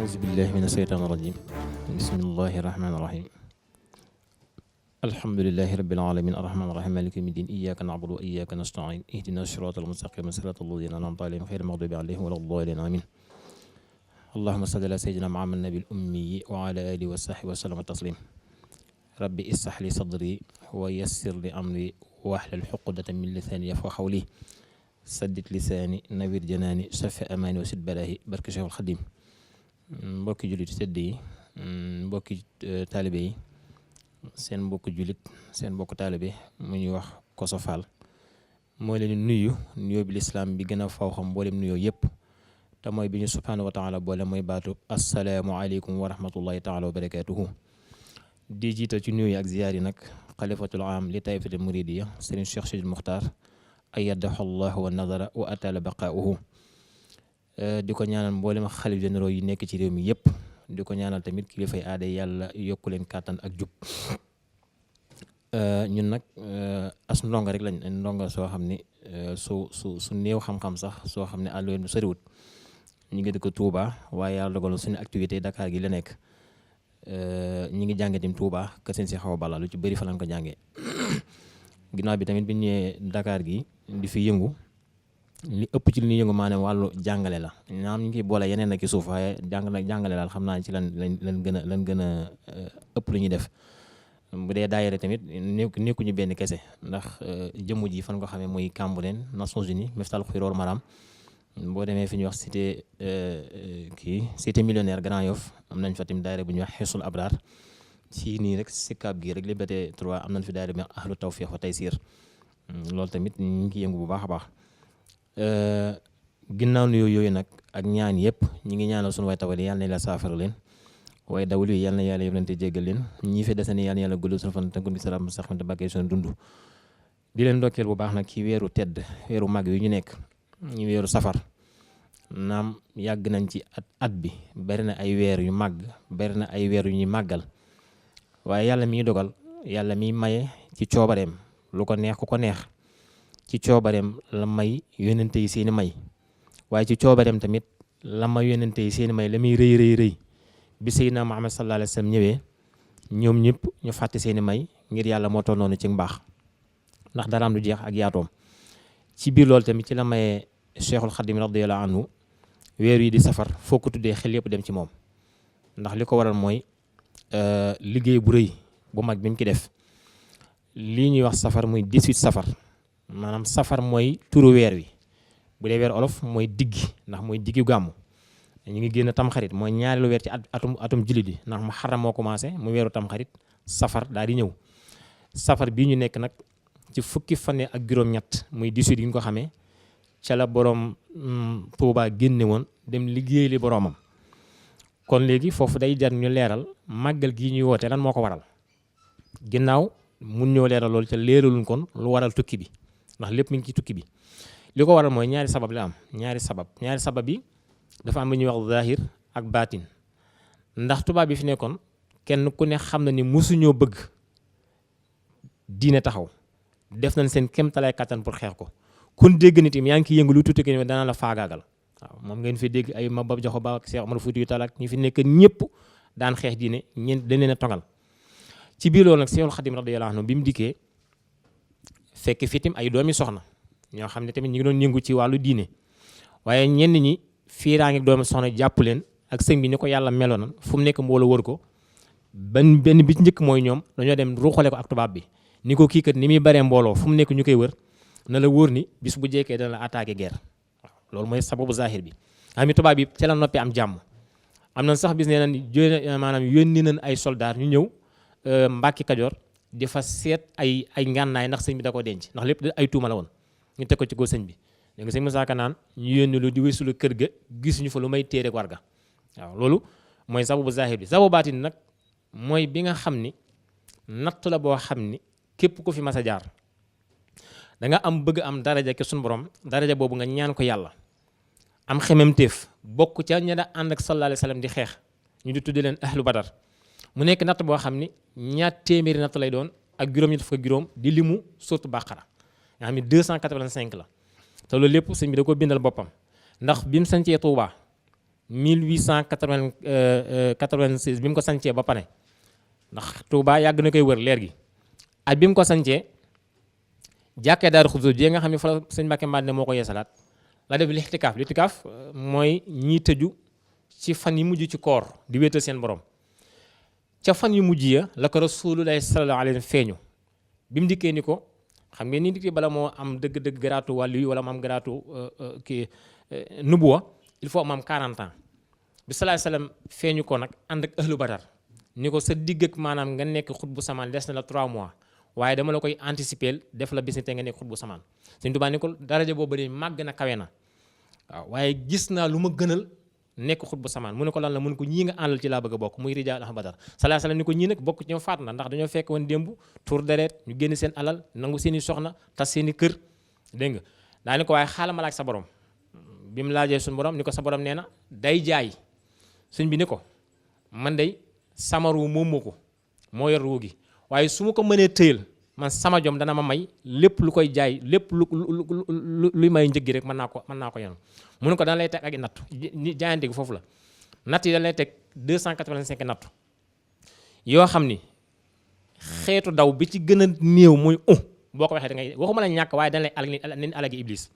أعوذ بالله من الشيطان الرجيم بسم الله الرحمن الرحيم الحمد لله رب العالمين الرحمن الرحيم مالك يوم الدين إياك نعبد وإياك نستعين اهدنا الصراط المستقيم صراط الذين أنعمت عليهم غير المغضوب عليهم ولا الضالين آمين اللهم صل على سيدنا محمد النبي الأمي وعلى آله وصحبه وسلم تسليم ربي اشرح لي صدري ويسر لي أمري واحلل عقدة من لساني يفقهوا قولي سدد لساني نوير جناني شفي أماني وسد بلاهي بركة شيخ الخديم mbokki jullit tëdd yi mbokki taalibe yi seen mbokki jullit seen mbokk taalibe mu ñuy wax Kosso Fall mooy leen nuyu nuyoo bi lislaam bi gën a faw xam mboolem nuyoo yëpp te mooy bi ñu subhaanahu wa taala boole mooy baatu assalaamu aleykum wa rahmatullahi taala wa barakaatuhu di jiital ci nuyoo yi ak ziyaar yi nag xalifatul aam li taifatul muridiya sëriñ Cheikh Sidil Muxtaar ayyadahu llahu wa nadara wa atala baqaauhu di ko ñaanal mboolem xalif généraux yi nekk ci réew mi yëpp di ko ñaanal tamit kilifay aada yàlla yokku leen kàttan ak jub ñun nag as ndongo rek lañ ndongo soo xam ne su néew xam-xam sax soo xam ne àll bu soriwut ñu ngi dëkk Touba waaye yàlla dogal suñu activité Dakar gi la nekk ñi ngi jànge tim Touba kër seen si xaw a bala lu ci bëri fa lañ ko jàngee ginnaaw bi tamit bi ñu ñëwee Dakar gi di fi yëngu li ëpp ci li ñuy yëngu maanaam wàllu jàngale la ñaam ñu ngi boole yeneen ak ci suuf waaye jàngale daal xam naa ci lan gën a ëpp lu ñuy def bu dee daayira tamit nekkuñu benn kese ndax jëmm ji fan ko xamee muy Cambérène Nations Unies Miftal Xiroor Maram boo demee fi ñuy wax cité millionnaire Grand Yoff am nañ fa tamit daayira bu ñuy wax Xesul Abrar ci nii rek Sicap gi rek Liberté 3 am nañ fi daayira bu ñuy wax Ahlu Tawfiq wa Taysir loolu tamit ñu ngi yëngu bu baax a baax ginnaaw nuyoo yooyu nag ak ñaan yëpp ñi ngi ñaanal suñu way tawali yàlla na la saafara leen waaye dawlu yi yàlla na yàlla yëpp jéggal leen ñii fi desani yàlla na yàlla guddal suñu fan tënkun bi salaam sax te bàkkee suñu dund di leen ndokkeel bu baax nag ci weeru tedd weeru màgg yu ñu nekk ñu weeru safar naam yàgg nañ ci at bi bari na ay weer yu màgg bari na ay weer yu ñuy màggal waaye yàlla miy dogal yàlla miy maye ci coobareem lu ko neex ku ko neex ci coobareem la may yónnente yi seeni may waaye ci coobareem tamit la may yónnente yi seeni may la muy rëy bi Seydina Muhammad sallallahu alayhi wa sallam ñëwee ñoom ñëpp ñu fàtte seeni may ngir yàlla moo toll noonu ci mbaax ndax daraam du jeex ak yaatoom ci biir loolu tamit ci la mayee Cheikhul Khadim radiyallahu anhu weer yi di safar foo ko tuddee xel yëpp dem ci moom ndax li ko waral mooy liggéey bu rëy bu mag bi mu ki def lii ñuy wax safar muy 18 safar maanaam safar mooy turu weer wi bu dee weer olof mooy diggi ndax mooy diggi gàmmu ñu ngi génn tamxarit mooy ñaareelu weer ci atum jullit yi ndax mu xaram moo commencé mu weeru tamxarit safar daal di ñëw safar bii ñu nekk nag ci fukki fan ak juróom-ñett muy 18 yi ñu ko xamee ca la borom Tuubaa génne woon dem liggéey li boromam kon léegi foofu day jar ñu leeral màggal gii ñuy woote lan moo ko waral ginnaaw mun ñoo leeral loolu ca leeraluñ kon lu waral tukki bi ndax lépp mi ngi ci tukki bi li ko waral mooy ñaari sabab la am ñaari sabab bi dafa am lu ñuy wax zahir ak baatin ndax tubaab bi fi nekkoon kenn ku ne xam na ni mosuñoo bëgg diine taxaw def nañ seen kéemtalaay kattan pour xeex ko kun dégg nit yaa ngi ciy yëngu lu tuuti ki dana la faagaagal waaw moom ngeen fi dégg ay Maba Jaxu Ba ak Cheikh Omar Foutiyou Tall ak ñi fi nekk ñëpp daan xeex diine dañ leen a tongal ci biir loolu nag Seexul Xadim radiyallahu anhu bi mu dikkee fekk fitim ay doomi soxna ñoo xam ne tamit ñu ngi doon yëngu ci wàllu diine waaye ñenn ñi fiiraangi doomi soxna jàpp leen ak sëñ bi ni ko yàlla meloon fu mu nekk mbooloo wër ko benn bi ci njëkk mooy ñoom dañoo dem ruuxale ko ak tubaab bi ni ko kii kat ni muy baree mbooloo fu mu nekk ñu koy wër na la wóor ni bis bu jekkee dana la attaqué guerre waaw loolu mooy sababu zahir bi xam tubaab bi ca la noppi am jàmm am na sax bis nee na maanaam yónni nañ ay soldaar ñu ñëw Mbàkke Kajoor di fa seet ay ngànnaay ndax sëñ bi da ko denc ndax lépp ay tuuma la woon ñu teg ko ci góor sëñ bi da nga sëñ Musaa Ka naan ñu yónni lu di wésulu kër ga gisuñu fa lu may téere war ga waaw loolu mooy sababu zahir bi sababu baatin nag mooy bi nga xam ni natt la boo xam ni képp ku fi mas a jaar da nga am bëgg am daraja ke suñu borom daraja boobu nga ñaan ko yàlla am xememteef bokk ca ña da ànd ak sallallahu alayhi wa sallam di xeex ñu di tudde leen ahlu badar mu nekk natt boo xam ni ñaar téeméeri natt lay doon ak juróom-ñett fukk ak juróom di limu sourate Baqara nga xam ni 285 la te loolu lépp sëñ bi da ko bindal boppam ndax bi mu sancee Tuubaa 1886 bi mu ko sancee ba pare ndax Touba yàgg na koy wër leer gi at bi mu ko sancee jàkkee Daaru Xudoos ji nga xam ne fa la sëñ Mbàkke Madina moo ko yeesalaat la def lixtikaaf mooy ñiy tëju ci fan yi mujj ci koor di wéetal seen borom ca fan yu mujj ya la ko Rasulullaahi sallallaahu alayhi wa sallam feeñu bi mu dikkee ni ko xam ngeen ni nit ki bala moo am dëgg-dëgg garaatu wàllu yi wala mu am garaatu nubuwa il faut mu am 40 ans bi salaay salaam feeñu ko nag ànd ak ahlu badar ni ko sa digg ak maanaam nga nekk xutbu samaan des na la 3 mois waaye dama la koy anticiper def la bis ni te nga nekk xutbu samaan Sëñ Tuubaa ni ko daraja boobu de màgg na kawe na waaw waaye gis naa lu ma gënal nekk xutbu samaan mu ne ko lan la mu ne ko ñii nga àndal ci laa bëgg a bokk muy rijaal ahlu badar salaay salaam ni ko ñii nag bokk ci ñoom faat na ndax dañoo fekk woon démb tuur deret ñu génn seen alal nangu seen i soxna tas seen i kër dégg nga daa ni ko waaye xaaral ma laaj sa borom bi mu laajee suñu borom ni ko sa borom nee na day jaay suñ bi ni ko man day sama ruu moom moo ko moo yor ruu gi waaye su ma ko mënee tëyal man sama jom dana ma may lépp lu koy jaay lépp luy may njëg gi rek mën naa ko yenu mu ne ko dana lay teg ak i nattu jaayante gi foofu la natt yi dana lay teg 285 nattu yoo xam ni xeetu daw bi ci gën a néew muy boo ko waxee da ngay waxuma la ñàkk waaye dana lay alagi iblis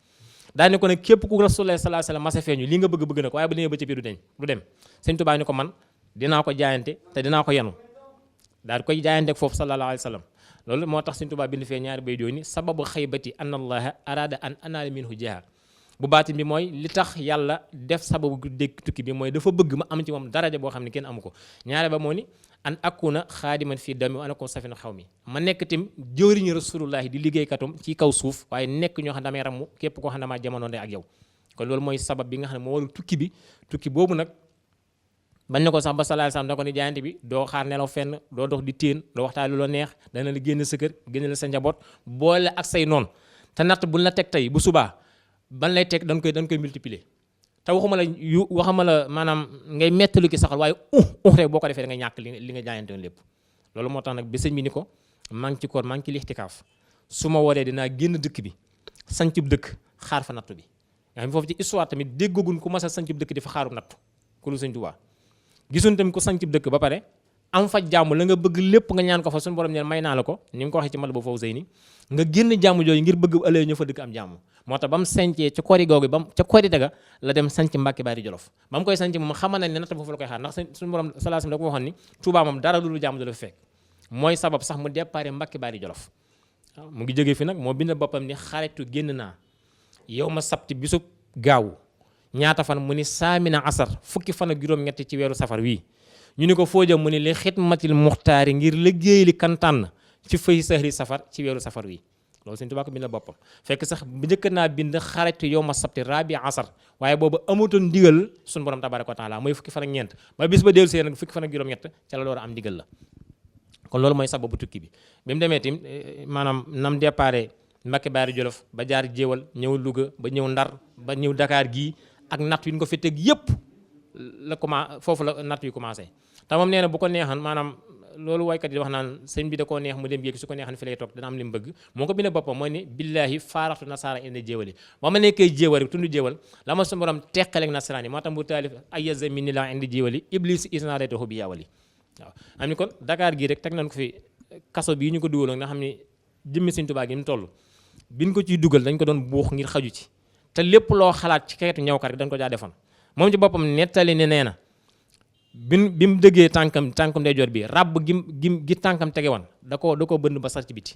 daane ko nag képp ku Rasulullah sallallahu alayhi wasallam masa feeñu li nga bëgg na ko waaye bu demee ba ci biir du dem Sëñ Tuubaa ni ko man dinaa ko jaayante te dinaa ko yenu daal di koy jaayante foofu sallallahu alayhi wasallam loolu moo tax Sëñ Tuubaa bind fee ñaari bay dooy ni sababu xaybati anna allaha arada an anaala minhu jaaha bu baatin bi mooy li tax yàlla def sababu dégg tukki bi mooy dafa bëgg ma am ci moom daraja boo xam ne kenn amu ko ñaare ba moo ni an akuna xaadiman fii dami wa anakum safina xaw mi ma nekk tim jëwriñu rasulullahi di liggéeykatum ci kaw suuf waaye nekk ñoo xam damay ramu képp koo xam ne maa jamono ak yow kon loolu mooy sabab bi nga xam ne moo waral tukki boobu nag bañ na ko sax ba sallallahu alayhi wasallam da ko ni jaayante bi doo xaar nelaw fenn doo dox di téen doo waxtaan lu la neex dana la génn sa kër génn la sa njaboot boole ak say noon te natt buñ la teg tey bu subaa ban lay teg dañ koy multiplier te waxuma la maanaam ngay mettalu ki saxal waaye rek boo ko defee da ngay ñàkk li nga jaayante woon lépp loolu moo tax nag bi sëñ bi ni ko maa ngi ci koor maa ngi ci lixtikaaf su ma waree dinaa génn dëkk bi sancub dëkk xaar fa nattu bi nga xam foofu ci histoire tamit déggagun ku mas a sancub dëkk di fa xaaru nattu ku lu Sëñ Tuubaa gisuñ tamit ku sancub dëkk ba pare am fa jàmm la nga bëgg lépp nga ñaan ko fa suñu borom ñeen may naa la ko ni nga ko waxee ci mal ba foofu sëy ni nga génn jàmm jooju ngir bëgg ëllëg ñu fa dëkk am jàmm moo tax ba mu sancee ca kori googu ca kori daga la dem sanc Mbàkke Bari Jolof ba mu koy sanc moom xamal nañ ne natt foofu la koy xaar ndax suñu borom salaasam da ko waxoon ni Tuubaa moom dara lu jàmm du la fekk mooy sabab sax mu déparé Mbàkke Bari Jolof waaw mu ngi jógee fi nag moo bind boppam ni xaritu génn naa yow ma sabti bisub gaawu ñaata fan mu ni saamina asar fukki fan ak juróom-ñetti ci weeru safar wii ñu ni ko foo jëm mu ni li xidmatil muxtaari ngir liggéey li kantaan ci fay sahri safar ci weeru safar wi loolu Sëñ Tuubaa ko bind boppam fekk sax bu njëkk naa bind xaritu yow ma sabti rabi asar waaye boobu amutoon ndigal suñu borom tabaaraka wa taala mooy fukki fan ak ñeent ba bis ba dellu see nag fukki fan ak juróom-ñett ca la door a am ndigal la kon loolu mooy sababu tukki bi bi mu demee tim maanaam nam déparé Mbàkke Bari Jolof ba jaar jéewal ñëw Louga ba ñëw Ndar ba ñëw Dakar gii ak natt yi ñu ko fi teg yëpp la commencé foofu la natt yi commencé te moom nee na bu ko neexan maanaam loolu waykat yi wax naan sëñ bi da koo neex mu dem géej su ko neexan fi lay toog dana am li mu bëgg moo ko bindee boppam mooy ni billaahi faaraxtu nasaara indi jéewali ba ma nekkee jéewal tund jéewal la ma su borom teqaleeg nasaraan yi moo tax mu taalif ayaza min ni laa indi jéewali iblis isnaadaytuhu bi yaawali waaw am ni kon Dakar gii rek teg nañ ko fi kaso bii ñu ko dugaloon nga xam ne jëmmi Sëñ Tuubaa gi mu toll biñ ko ciy dugal dañ ko doon buux ngir xaju ci te lépp loo xalaat ci xeetu ñawkat rek dañ ko jaa defoon moom ci boppam nettali ne nee na bi mu dëggee tànkam ndeyjoor bi ràbb gi tànkam tege woon da ko bënn ba sar ci biti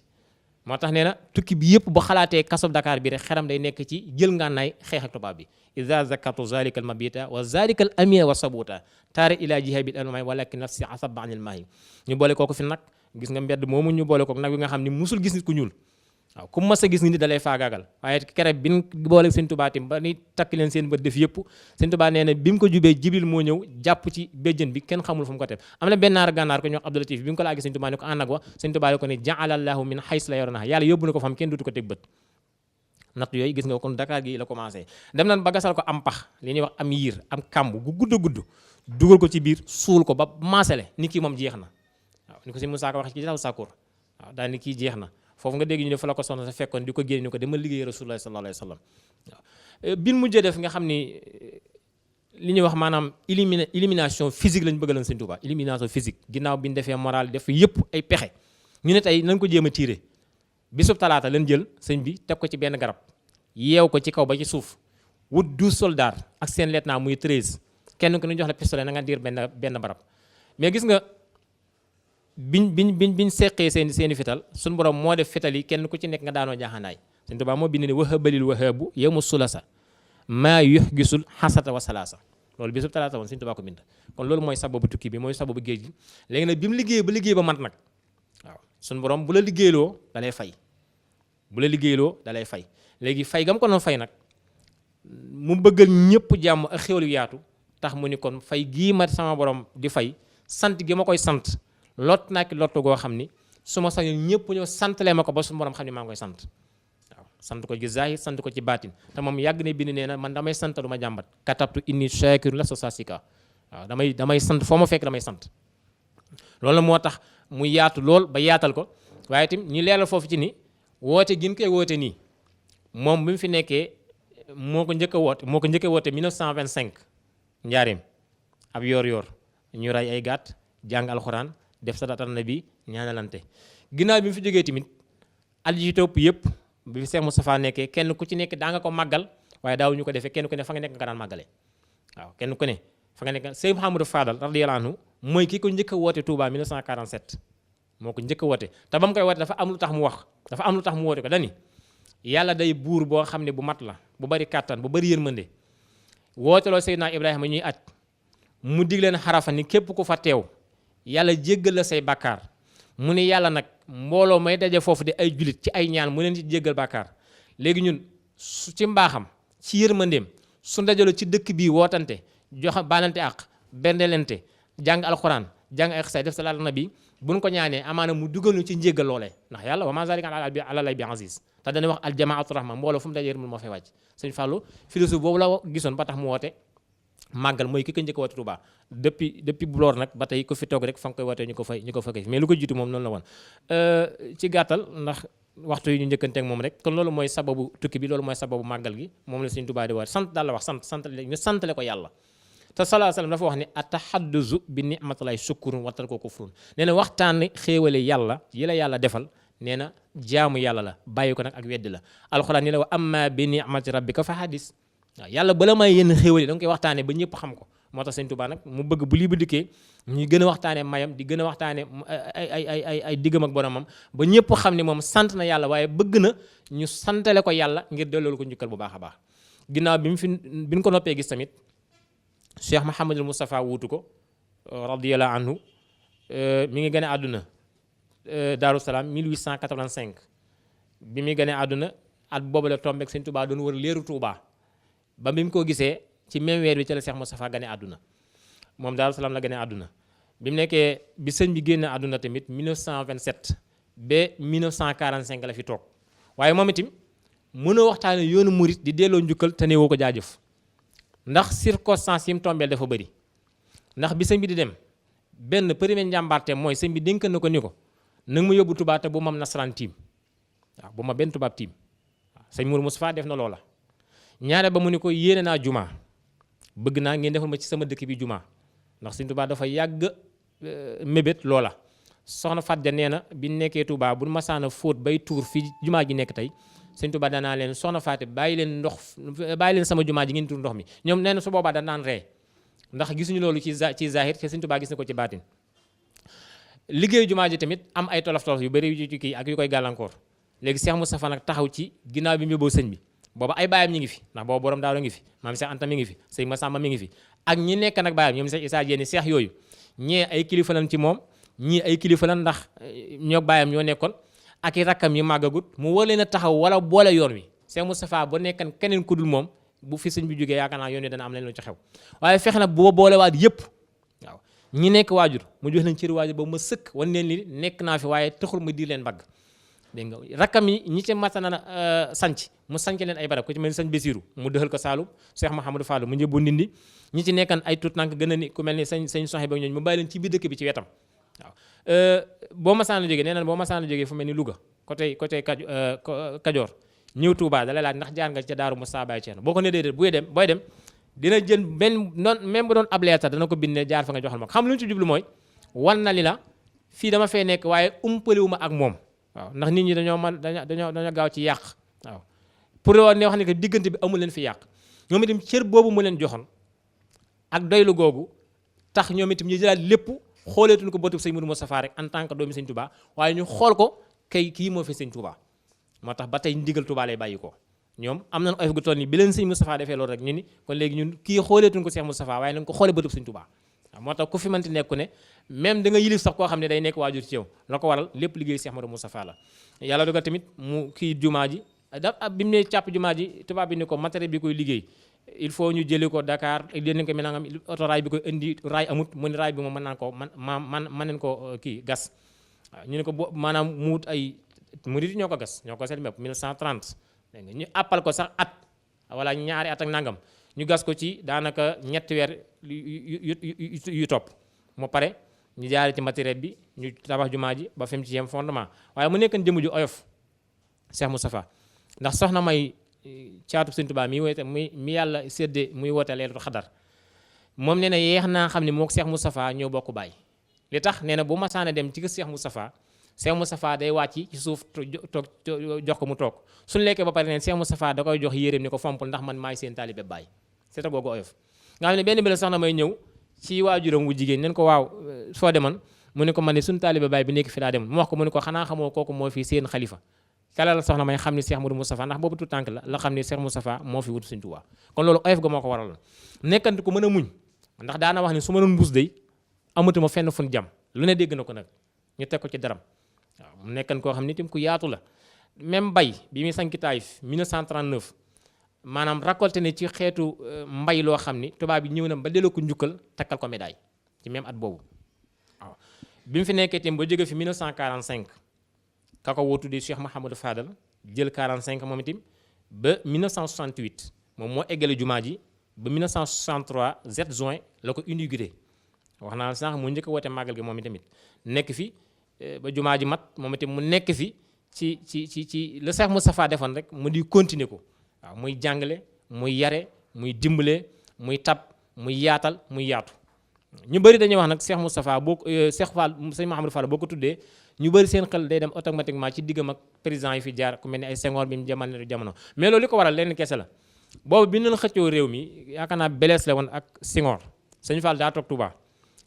moo tax nee na tukki bi yëpp bu xalaatee kasob Dakar bi rek xeram day nekk ci jël ngànnaay xeex ak tubaab bi iza zakatu zalika al mabita wa zalika al amia wa sabuta taari ila jihabil almay walakin nafsi asaba anil maahi ñu boole kooku fi nag gis nga mbedd moomu ñu boole kooku nag bi nga xam ni musul gis nit ku ñuul waaw ku mas a gis nit da lay faagaagal waaye kere bi ñu boole Sëñ Tuubaa tim ba ni takk leen seen bët def yëpp Sëñ Tuubaa nee na bi mu ko jubee Jibril moo ñëw jàpp ci béjjën bi kenn xamul fu mu ko teg am na benn naar gànnaar ko ñu wax Abdou Latif bi mu ko laagi Sëñ Tuubaa ne ko ànd ak wa Sëñ Tuubaa ne ko ni ja'alallahu min hays la yorona yàlla yóbbu na ko fam kenn dutu ko teg bët natt yooyu gis nga kon Dakar gi la commencé dem nañ ba gasal ko am pax li ñuy wax am yiir am kàmb gu gudd a gudd dugal ko ci biir suul ko ba maasale ni kii moom jeex na waaw ni ko si Musaa Ka wax ci taw Sakoor waaw daal ni kii jeex na foofu nga dégg ñu ne fa la ko soxna sa fekkoon di ko génne ni ko dama liggéey Rasulullah sallallahu alayhi wa sallam waaw bin mujjee def nga xam ni li ñuy wax maanaam élimination physique lañ bëgg lan sëñ Touba élimination physique ginnaaw bi ñu defee moral def yëpp ay pexe ñu ne tey nañ ko jéem a tiire bisub talaata lañ jël sëñ bi teg ko ci benn garab yeew ko ci kaw ba ci suuf wut 12 soldats ak seen lieutenant muy 13 kenn ku ñu jox la pistolet na nga diir benn barab mais gis nga biñ seqee seeni fital suñu borom moo def fital yi kenn ku ci nekk nga daanoo jaaxanaay sëñ Touba moo bind ne wahabalil wahabu yawmu sulasa maa yuh gisul xasata wa salaasa loolu bisub talaata woon sëñ Touba ko bind kon loolu mooy sababu tukki bi mooy sababu géej gi léegi nag bi mu liggéey ba mat nag waaw suñu borom bu la liggéeyloo da lay fay léegi fay gam ko noonu fay nag mu bëggal ñëpp jàmm ak xéwal yu yaatu tax mu ni kon fay gii ma sama borom di fay sant gi ma koy sant lot naa ki lottu goo xam ni su ma sañoon ñëpp ñëw santalee ma ko ba suñu borom xam ni maa ngi koy sant waaw sant ko ci zahir sant ko ci baatin te moom yàgg ne bind nee na man damay sant du ma jàmbat katabtu inni shakiru la sa sasika waaw damay sant foo ma fekk damay sant loolu moo tax mu yaatu lool ba yaatal ko waaye tamit ñu leeral foofu ci ni woote gin koy woote nii moom bi mu fi nekkee moo ko njëkk a woote 1925 njaareem ab yoor ñu ray ay gàtt jàng alxuraan def salaatu nabi ñaanalante ginnaaw bi mu fi jógee tamit at yi topp yëpp bi fi Cheikh Moustapha nekkee kenn ku ci nekk daa nga ko màggal waaye daawuñu ko defee kenn ku ne fa nga nekk nga daan màggale waaw kenn ku ne fa nga nekk Sëñ Mouhamadou Fadal radiyallahu anhu mooy ki ko njëkk a woote Touba 1947 moo ko njëkk a woote te ba mu koy woote dafa am lu tax mu woote ko dani yàlla day buur boo xam ne bu mat la bu bari kàttan bu bari yërmande wooteloo Seydina Ibrahima ñuy aj mu dig leen xarafa ni képp ku fa teew yàlla jéggal la say bàkkaar mu ne yàlla nag mbooloo may daje foofu di ay julit ci ay ñaan mu leen ci jéggal bàkkaar léegi ñun su ci mbaaxam ci yërmandeem su ndajaloo ci dëkk bii wootante joxe baalante ak bendelente jàng alxuraan jàng ay xasaay def salaatu nabi buñ ko ñaanee amaana mu dugal ñu ci njéggal loolee ndax yàlla wa ma zalika ala lay bi aziz te dañuy wax aljamaatu rahma mbooloo fu mu dajee yërmande moo fay wàcc sëñ Fallou philosophe boobu la gisoon ba tax mu woote màggal mooy ki ko njëkk a woote Touba depuis bu loor nag ba tey ko fi toog rek fa nga koy wootee ñu ko fa gis mais lu ko jiitu moom noonu la woon ci gàttal ndax waxtu yi ñu njëkkanteeg moom rek kon loolu mooy sababu tukki bi loolu mooy sababu màggal gi moom la sëñ Touba di woote sant daal la wax ñu santale ko yàlla te sallallahu alayhi wasallam dafa wax ne atahadduzu bi ni'matillahi shukrun wa tarku kufrun nee na waxtaan xéewale yàlla yi la yàlla defal nee na jaamu yàlla la bàyyi ko nag ak weddi la alxuraan ni la wa amma bi ni'mati rabbika fa hadis waaw yàlla bala may yenn xéewal yi da nga koy waxtaane ba ñëpp xam ko moo tax sëñ Touba nag mu bëgg bu lii bu dikkee ñuy gën a waxtaane mayam di gën a waxtaane ay diggam ak boromam ba ñëpp xam ne moom sant na yàlla waaye bëgg na ñu santale ko yàlla ngir delloolu ko njukkal bu baax a baax ginnaaw bi ñu ko noppee gis tamit Cheikh Mouhamadul Moustapha wuutu ko radiyallahu anhu mi ngi gën a àdduna Daaru Salaam 1885 bi muy gën a àdduna at boobu la tombeek sëñ Touba doon wër leeru Touba ba bi mu ko gisee ci même weer bi ci la Cheikh Moustapha gane àdduna moom Daaru Salaam la gane àdduna bi mu nekkee bi sëñ bi génn àdduna tamit 1927 ba 1945 la fi toog waaye moom itam mënoo waxtaane yoonu murit di delloo njukkal te ne woo ko jaajëf ndax circonstance yi mu tombeel dafa bëri ndax bi sëñ bi di dem benn premier njàmbaarte mooy sëñ bi dénk na ko ni ko nanga ma yóbbu Touba te bu ma am nasaraan tiim waaw bu ma benn tubaab tiim waaw sëñ Mourou Moustapha def na loola ñaare ba mu ni ko yéene naa juma bëgg naa ngeen defal ma ci sama dëkk bi juma ndax sëñ Touba dafa yàgg mébét loola soxna Fadja nee na bi nekkee Touba bu masaana fóot bay tuur fii jumaa ji nekk tey sëñ Touba danaa leen soxna Faati bàyyi leen sama jumaa ji ngeen tuur ndox mi ñoom nee na su boobaa danaan ree ndax gisuñu loolu ci zahir te sëñ Touba gis na ko ci baatin liggéeyu jumaa ji tamit am ay tolof yu bëri yu ci kii ak yu koy gàllankoor léegi Cheikh Moustapha nag taxaw ci ginnaaw bi mu yóbboo sëñ bi booba ay baayam ñi ngi fi ndax booba borom daawla ngi fi maam Cheikh Anta mi ngi fi sëñ Massamba mi ngi fi ak ñi nekk nag baayam ñoom Cheikh Issa Diène Cheikh yooyu ñee ay kilifa lan ci moom ñii ay kilifa lan ndax ñoo baayam ñoo nekkoon ak i rakkam yi màggagut mu war leen a taxaw wala boole yoon wi Cheikh Moustapha ba nekkan keneen ku dul moom bu fi sëñ bi jógee yaakaar naa yoon wi dana am leen lu ci xew waaye fexe na boo boolewaat yëpp waaw ñi nekk waajur mu jox leen cër waajur ba ma sëkk wan leen li nekk naa fi waaye taxul ma diir leen bagg dégg nga rakkam yi ñi ci masana sanc mu sanc leen ay barab ku ci mel ni sëñ Basiru mu dëxal ko Saalum Cheikh Mouhamadou Fallou mu njëbbu Ndindi ñi ci nekkan ay tuut nank gën a ni ku mel ni sëñ Soxi ba ñooñu mu bàyyi leen ci biir dëkk bi ci wetam waaw boo masaana jógee nee na boo masaana jógee fu mel ni Louga côté Kajoor ñëw Touba da lay laaj ndax jaar nga ca Daaru Moussa Baye Thierno boo ko nee déedéet booy dem dina jël benn noon même bu doon ab leetar dana ko bindee jaar fa nga joxal ma ko xam lu ñu ci jublu mooy wan na li la fii dama fee nekk waaye umpaliwu ma ak moom waaw ndax nit ñi dañoo gaaw ci yàq waaw pour woon ne wax ne que diggante bi amul leen fi yàq ñoom itam cër boobu mu leen joxoon ak doylu googu tax ñoom itam ñu jëlaat lépp xooleetuñu ko bëtub sëñ Modou Moustapha rek en tant que doomi sëñ Touba waaye ñu xool ko kii moo fi sëñ Touba moo tax ba tey ndigal Touba lay bàyyi ko ñoom am nañ oyof gu toll nii bi leen sëñ Moustapha defee loolu rek ñu ni kon léegi ñun kii xooleetuñu ko Cheikh Moustapha waaye nañ ko xoolee bëtub sëñ Touba waaw moo tax ku fi mënti nekku ne même da nga yilif sax koo xam ne day nekk waajur ci yow la ko waral lépp liggéey Cheikh Modou Moustapha la yàlla dogal tamit mu kii jumaa ji bi mu ne càpp jumaa ji tubaab bi ni ko matériel bi koy liggéey il faut ñu jëli ko Dakar leen ko mi nangam autorail bi koy indi raay amut mu ni raay bi moom mën naan ko man neen ko kii gas waaw ñu ne ko maanaam mu wut ay murid ñoo ko gas ñoo ko seet mépp 1930 dégg nga ñu appal ko sax at wala ñaari at ak nangam ñu gas ko ci daanaka ñetti weer yu topp mu pare ñu jaare ci matériel bi ñu tabax jumaa ji ba fi mu ci yem fondement waaye mu nekkan jëmm ju oyof Cheikh Moustapha ndax soxna may caatu Sëñ Tuubaa mi woote mi yàlla séddee muy woote Laylatul Xadar moom nee na yeex naa xam ne moo Cheikh Moustapha ñoo bokk baay li tax nee na bu masaana dem ci kër Cheikh Moustapha day wàcc ci suuf toog jox ko mu toog suñu lekkee ba pare neen Cheikh Moustapha da koy jox yéreem ni ko fompul ndax man maay seen taalibe baay seeta googu oyof nga xam ne benn bi la soxna may ñëw ci waajuram wu jigéen neen ko waaw foo demoon mu ne ko man ne suñu taalibe baay bi nekk fi laa demoon mu wax ko mu ne ko xanaa xamoo kooku moo fi seen xalifa kalal soxna may xam ni Cheikh Modou Moustapha ndax boobu tout tànk la xam ni Cheikh Moustapha moo fi wut Sëñ Tuubaa kon loolu oyof ga moo ko waral nekkante ko mën a muñ ndax daana wax ni su ma doon mbuus day amatuma fenn fun jam lu ne dégg na ko nag ñu teg ko ci daram waaw mu nekkan koo xam ni tim ku yaatu la même bay bi muy sanki Taïf 1939 maanaam récolté ne ci xeetu mbay loo xam ni tubaab bi ñëw na ba delloo ko njukkal takkal ko médaille ci même at boobu waaw bi mu fi nekkee tim ba jóge fi 1945 ka ko wootu di Cheikh Mouhamadou Fadal jël 45 moom itam ba 1968 moom moo eggale jumaa ji ba 1963 7 juin la ko inauguré wax naa sànq mu njëkk a woote màggal gi moom itamit nekk fi ba jumaa ji mat moom itam mu nekk fi ci le Cheikh Moustapha defoon rek mu di continuer ko waaw muy jàngale muy yare muy dimbale muy tab muy yaatal muy yaatu ñu bëri dañuy wax nag Cheikh Moustapha boo Cheikh Fall sëñ Mouhamadou Fall boo ko tuddee ñu bëri seen xel day dem automatiquement ci diggam ak président yi fi jaar ku mel ni ay Senghor bi mu jamono mais loolu li ko waral lenn kese la boobu bi ñu doon xëccoo réew mi yaakaar naa Blaise la woon ak Senghor sëñ Fall daa toog Touba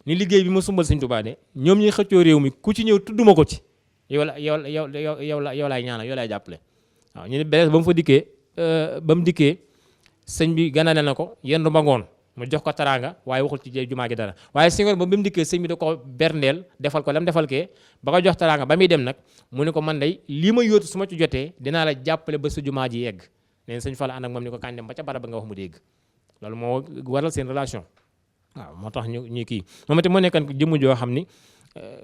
ni liggéey bi ma sumbal sëñ Touba de ñoom ñuy xëccoo réew mi ku ci ñëw tudduma ko ci yow laay ñaanal yow laay jàppale waaw ñu ne Blaise ba mu fa dikkee ba mu dikkee sëñ bi ganale na ko yendu ba ngoon mu jox ko taraanga waaye waxul ci jumaa gi dara waaye Senghor ba mu dikkee sëñ bi da ko berndeel defal ko lam defal kee ba ko jox taraanga ba muy dem nag mu ne ko man day lii ma yóotu su ma ci jotee dinaa la jàppale ba sa jumaa ji yegg neen sëñ Fall ànd ak moom ni ko kañ dem ba ca barab ba nga wax mu dégg loolu moo waral seen relation waaw moo tax ñu kii moom itam moo nekkan jëmm joo xam ni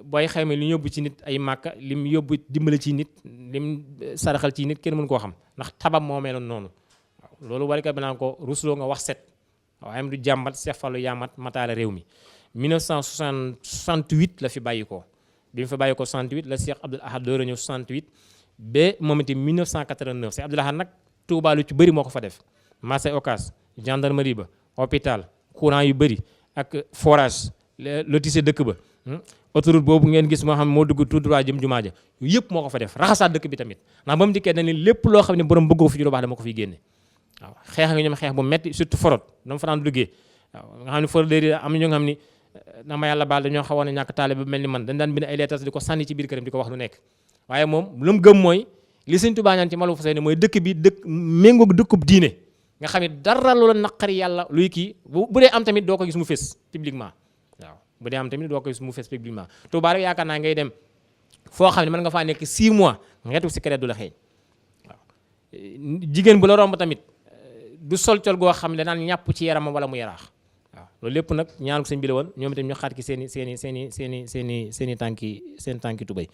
booy xayma li yóbbu ci nit ay màkka lim yóbbu dimbale ci nit lim saraxal ci nit kenn mënu koo xam ndax tabam moo meloon noonu waaw loolu warika bi naan ko rusloo nga wax set waaye am du jàmbat Cheikh Fallou yaamat mataala réew mi 1968 la fi bàyyi ko bi mu fi bàyyi ko 68 la Cheikh Abdoul Ahad door a ñëw 68 ba moom itam 1989 Cheikh Abdoul Ahad nag Touba lu ci bëri moo ko fa def marché Ocass gendarmerie ba hôpital courant yu bëri ak forage lotissé dëkk ba autoroute boobu ngeen gis moo xam moo dugg tout droit jëm jumaa ja yëpp moo ko fa def raxasaat dëkk bi tamit ndax ba mu dikkee dañ ne lépp loo xam ne borom bëggoo fi ju lu baax dama ko fiy génne waaw xeex nga ñoom xeex bu metti surtout forot dama fa daan duggee waaw nga xam ne forot léegi am na ñoo nga xam ni na ma yàlla baal dañoo xawoon a ñàkk taale ba mel ni man dañ daan bind ay lettres di ko sànni ci biir këram di ko wax lu nekk waaye moom lu mu gëm mooy li Sëñ Tuubaa ñaan ci malu fa sey ne mooy dëkk bi méngoog dëkkub diine nga xam ne dara loola naqari yàlla luy kii bu dee am tamit doo ko gis mu fés publiquement waaw bu dee am tamit doo ko gis mu fés publiquement Tuubaa rek yaakaar naa ngay dem foo xam ne mën nga faa nekk 6 mois ngeetu cigarette du la xeeñ waaw jigéen bu la romb tamit du sol col goo xam ne danaan ñàpp ci yaramam wala mu yaraax waaw loolu lépp nag ñaanu ko sëñ bi la woon ñoom itam ñu xaat ki seen tànki tubéy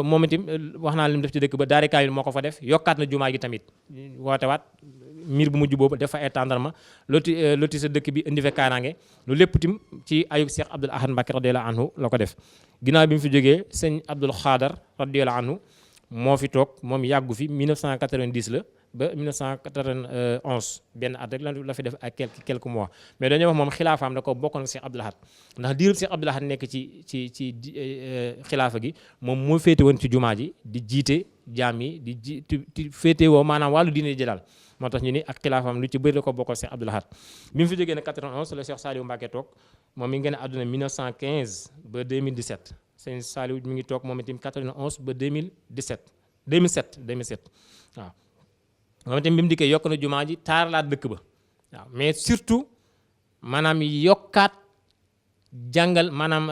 moom itam wax naa li mu def ci dëkk ba daari kaamil moo ko fa def yokkaat na jumaa gi tamit woote waat miir bu mujj boobu def fa ay tàndarma loti sa dëkk bi indi fa kaaraange loolu lépp tim ci ayub Cheikh Abdoul Ahad Mbacké radiyallahu anhu la ko def ginnaaw bi mu fi jógee sëñ Abdoul Khadar radiyallahu anhu moo fi toog moom yàggu fi 1990 la ba 1991 benn at rek la fi def ak quelques mois mais dañoo wax moom xilaafaam da ko bokkoon ak Cheikh Abdoul Ahad ndax diirub Cheikh Abdoul Ahad nekk ci xilaafa gi moom moo féete woon ci jumaa ji di jiite jaam yi di féete woo maanaam wàllu diine ji daal moo tax ñu ni ak xilaafaam lu ci bëri da ko bokkoon Cheikh Abdoul Ahad bi mu fi jógee nag 91 la Cheikh Saliou Mbacké toog moom mi ngi gën a àdduna 1915 ba 2017 sëñ Saliou mi ngi toog moom itam 91 ba 2007 waaw moom itam bi mu dikkee yokk na jumaa ji taaralaat dëkk ba waaw mais surtout maanaam yokkaat jàngal maanaam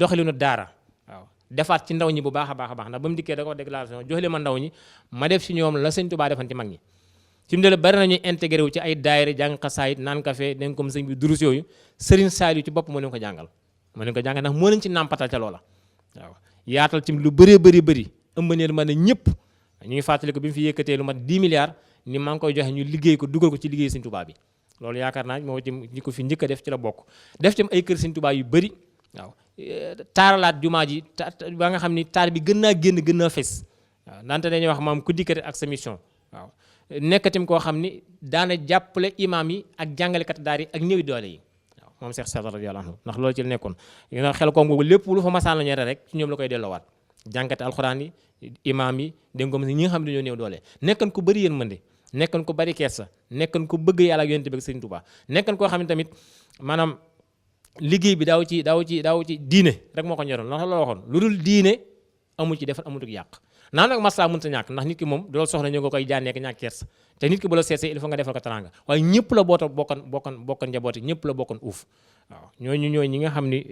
doxalinu daara waaw defaat ci ndaw ñi bu baax a baax a baax ndax ba mu dikkee da ko déclaration joxle ma ndaw ñi ma def ci ñoom la sëñ Tuubaa defan ci mag ñi ci mu dele bari nañuy intégré wu ci ay daayira jàng xasaayit naan café dañ comme sëñ bi durus yooyu Serigne Saliou ci bopp moo leen ko jàngal ndax moo leen ci nàmpatal ca loola waaw yaatal ci lu bëree bëri ëmbaneel ma ne ñëpp ñu ngi fàttali ko bi mu fi yëkkatee lu mat 10 milliards ni maa ngi koy joxe ñu liggéey ko dugal ko ci liggéey Sëñ Tuubaa bi loolu yaakaar naa moo ci ñi ko fi njëkk a def ci la bokk def ci ay kër Sëñ Tuubaa yu bëri waaw taaralaat jumaa ji ba nga xam ni taar bi gën naa génn gën naa fes waaw ndaante dañuy wax maam ku dikkate ak sa mission waaw nekkatim koo xam ni daana jàppale imaam yi ak jàngalekat daar yi ak néewi doole yi waaw moom Cheikh Sadar radiyallahu anhu ndax loolu ci la nekkoon xel koom googu lépp lu fa masaan la ñere rek ci ñoom la koy delloowaat jàngate alxuraan yi imaam yi dégg nga ñi nga xam ne dañoo néew doole nekkan ko bëri yërmande nekkan ko bëri kersa nekkan ko bëgg yàlla ak yonent bi ak Sëriñ Tuubaa nekkan koo xam ne tamit maanaam liggéey bi daaw ci diine rek moo ko ñoroon ndax la waxoon lu dul diine amul ci defar amutuk yàq naan nag maslaa mënta ñàkk ndax nit ki moom du la soxla ñoo nga koy jànneek ñàkk kersa te nit ki bu la seetsee il faut nga defal ko teranga waaye ñëpp la bokkan njabooti ñëpp la bokkan uuf waaw ñooy ñi nga xam ni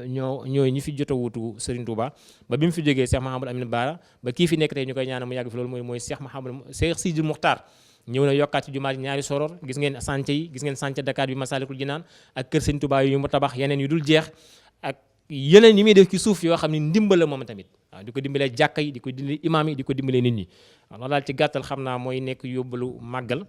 ñooy ñi fi jot a wuutu Serigne Touba ba bi mu fi jógee Cheikh Mahamadou Amine Bara ba kii fi nekk tey ñu koy ñaanal mu yàgg fi loolu mooy Cheikh Sidi Moukhtar ñëw na yokkaat ci jumaa ji ñaari soror gis ngeen sànce yi gis ngeen sànce Dakar bi Masalikul Jinaan ak kër Serigne Touba yu mu tabax yeneen yu dul jeex ak yeneen yi muy def ci suuf yoo xam ne ndimbal la moom tamit waaw di ko dimbalee jàkka yi di ko dimbalee imaam yi di ko dimbalee nit ñi waaw loolu daal ci gàttal xam naa mooy nekk yóbbalu màggal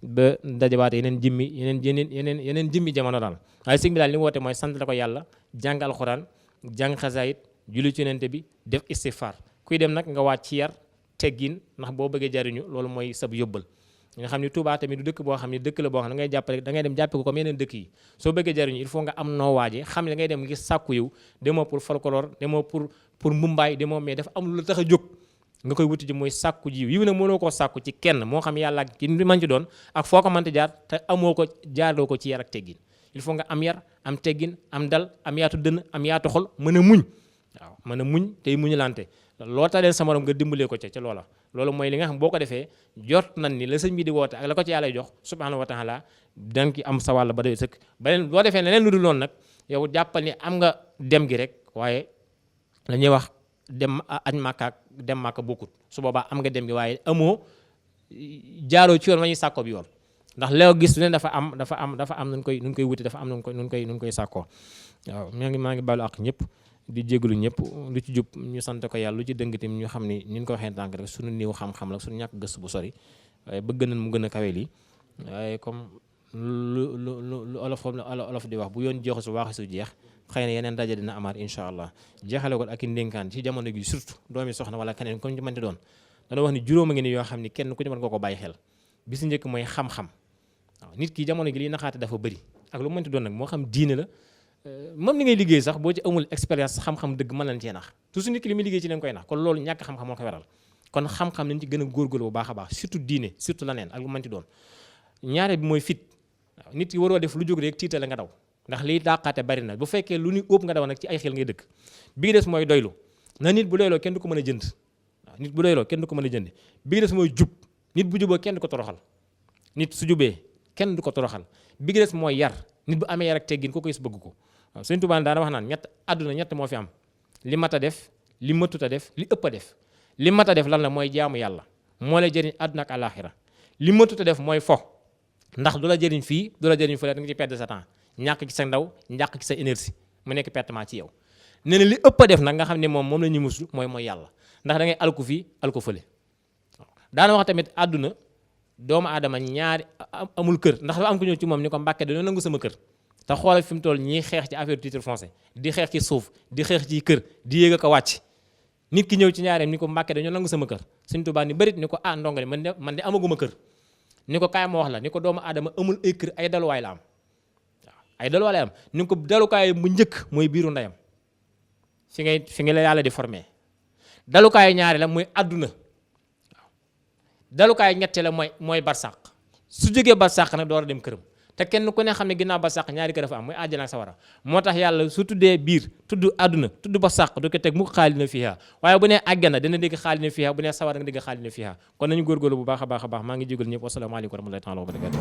ba dajawaate yeneen jëmmi jamono daal waaye sëñ bi daal li mu woote mooy sant la ko yàlla jàng alxuraan jàng xasaayit julli ci yonent bi def istighfar kuy dem nag nga wàcc ci yar teggin ndax boo bëggee jariñu loolu mooy sab yóbbal nga xam ni Touba tamit du dëkk boo xam ne dëkk la boo xam ne da ngay dem jàppe ko comme yeneen dëkk yi soo bëggee jariñu il faut nga am noo waaje xam ne da ngay dem ngir sàkku yow demoo pour folklore demoo pour mbumbaay demoo mais dafa am lu la tax a jóg nga koy wuti ji mooy sàkku ji yiw nag mënoo koo sàkku ci kenn moo xam yàlla ak ki man ci doon ak foo ko mënta jaar te amoo ko jaaroo ko ci yar ak teggin il faut nga am yar am teggin am dal am yaatu dënn am yaatu xol mën a muñ waaw mën a muñ tey muñulante loo taleen sa morom nga dimbalee ko ca loola loolu mooy li nga xam boo ko defee jot nañ ni la sëñ bi di woote ak la ko ci yàlla jox subhanahu wa taala danga ki am sa wàll ba doy sëkk beneen boo defee leneen lu dul noonu nag yow jàppal ni am nga dem gi rek waaye la ñuy wax dem añ màkka ak dem màkka bokkut su boobaa am nga dem gi waaye amoo jaaroo ci yoon ma ñuy sàkkoo bi yoon ndax loo gis ne dafa am nun koy wuti dafa am nun koy sàkkoo waaw maa ngi baalu ak ñëpp di jégalu ñëpp lu ci jub ñu sant ko yàlla lu ci dëng tamit ñu xam ni ni ñu ko waxee tànk rek suñu néew xam-xam la suñu ñàkk gëstu bu sori waaye bëgg nañ mu gën a kawe lii waaye comme lu olof di wax bu yoon jeexu su waaxi su jeex xëy na yeneen daje dina amaat incha allah jeexale ko ak i ndénkaan ci jamono gi surtout doomi soxna wala keneen comme ñu mënti doon dana wax ni juróom a ngi ni yoo xam ni kenn ku ci mën nga ko bàyyi xel bi si njëkk mooy xam-xam waaw nit ki jamono gi liy naxaate dafa bëri ak lu mënti doon nag moo xam diine la moom li ngay liggéey sax boo ci amul expérience xam-xam dëgg mën nañ cee nax toujours nit ki li muy liggéey ci leen koy nax kon loolu ñàkk xam-xam moo koy waral kon xam-xam nañ ci gën a góorgóorlu bu baax a baax surtout diine surtout la neen ak lu mënti doon ñaare bi mooy fit waaw nit ki waroo def lu jóg rek tiitale nga daw ndax liy dàqaate bari na bu fekkee lu ni ëpp nga daw nag ci ay xel ngay dëkk bi des mooy doylu na nit bu doyloo kenn du ko mën a jënd waaw nit bu doyloo kenn du ko mën a jënd bi des mooy jub nit bu juboo kenn du ko toroxal nit su jubee kenn du ko toroxal bi des mooy yar nit bu amee yar ak teggin ko koy bëgg ko waaw Sëñ Tuubaa daana wax naan ñett moo fi am li mat a def li matut a def li ëpp a def li mat a def lan la mooy jaamu yàlla moo lay jëriñ àdduna ak àllaaxira li matut a def mooy fo ndax du la jëriñ fii du la jëriñ fële da nga ci perdre sa temps ñàkk ci sa ndaw ñàkk ci sa énergie mu nekk pertement ci yow nee na li ëpp a def nag nga xam ne moom la ñuy muslu mooy yàlla ndax da ngay alku fii alku fële waaw daana wax tamit àdduna doomu aadama ñaari amul kër ndax dafa am ko ñëw ci moom ni ko Mbàkke dañoo nangu sama kër te xoolal fi mu toll ñiy xeex ci affaire titre foncier di xeex ci suuf di xeex ci kër di yéeg a ko wàcc nit ki ñëw ci ñaareem ni ko Mbàkke dañoo nangu sama kër Sëñ Tuubaa ni bërit ni ko ndongo man de amaguma kër ni ko kaay ma wax la ni ko doomu aadama amul ay kër ay daluwaay la am waaw ay daluwaay la am ni ko dalukaay bu njëkk mooy biiru ndeyam fi nga la yàlla di formé dalukaay ñaari la mooy àdduna waaw dalukaay ñette la mooy barsàq su jógee barsàq nag door a dem këram te kenn ku ne xam ne ginnaaw barsàq ñaari kër dafa am mooy àjjana ak sawara moo tax yàlla su tuddee biir tudd àdduna tudd barsàq du ko teg mu xaalina fiha waaye bu nee àjjana dana dégg xaalina fiha bu nee sawara nga dégg xaalina fiha kon nañu góorgóorlu bu baax a baax maa ngi jégal ñëpp wasalaamaaleykum wa rahmatullahi taala wa barakatuh